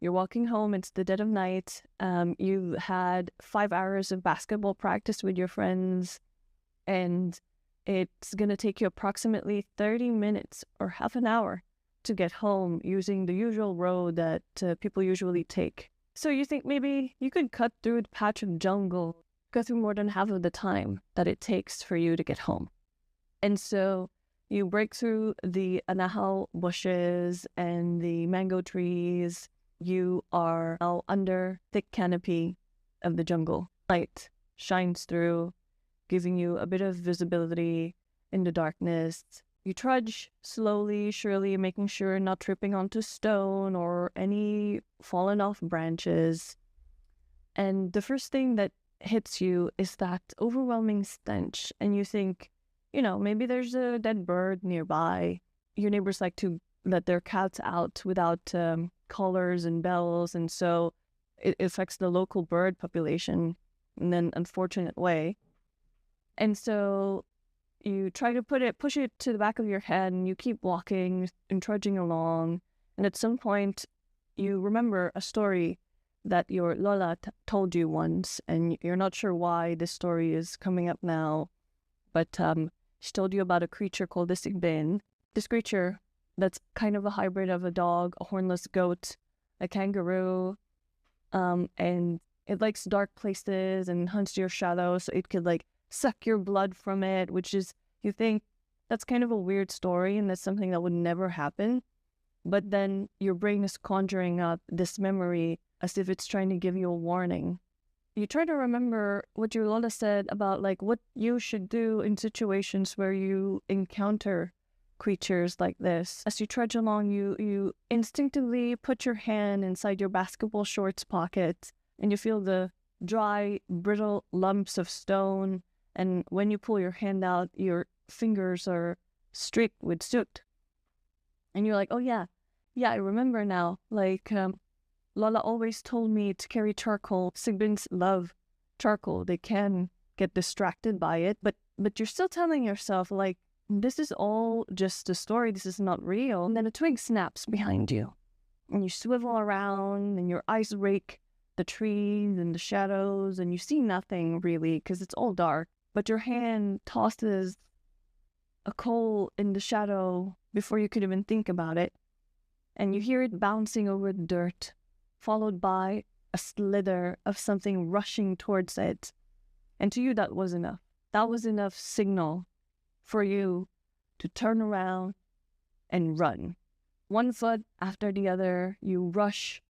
You're walking home, it's the dead of night. You had 5 hours of basketball practice with your friends, and it's going to take you approximately 30 minutes or half an hour to get home using the usual road that people usually take. So you think maybe you could cut through the patch of jungle, go through more than half of the time that it takes for you to get home. And so you break through the anahaw bushes and the mango trees. You are now under thick canopy of the jungle. Light shines through, giving you a bit of visibility in the darkness. You trudge slowly, surely, making sure you're not tripping onto stone or any fallen off branches. And the first thing that hits you is that overwhelming stench. And you think, maybe there's a dead bird nearby. Your neighbors like to let their cats out without collars and bells. And so it affects the local bird population in an unfortunate way. And so you try to push it to the back of your head, and you keep walking and trudging along. And at some point, you remember a story that your Lola told you once, and you're not sure why this story is coming up now. But she told you about a creature called the Sigbin. This creature that's kind of a hybrid of a dog, a hornless goat, a kangaroo, and it likes dark places and hunts your shadow, so it could suck your blood from it, which is, you think, that's kind of a weird story and that's something that would never happen. But then your brain is conjuring up this memory as if it's trying to give you a warning. You try to remember what your Lola said about what you should do in situations where you encounter creatures like this. As you trudge along, you instinctively put your hand inside your basketball shorts pocket, and you feel the dry, brittle lumps of stone. And when you pull your hand out, your fingers are streaked with soot. And you're like, oh yeah, I remember now. Lola always told me to carry charcoal. Sigbins love charcoal. They can get distracted by it. But you're still telling yourself, this is all just a story. This is not real. And then a twig snaps behind you. And you swivel around, and your eyes rake the trees and the shadows, and you see nothing really because it's all dark. But your hand tosses a coal in the shadow before you could even think about it. And you hear it bouncing over the dirt, followed by a slither of something rushing towards it. And to you, that was enough. That was enough signal for you to turn around and run. One foot after the other, you rush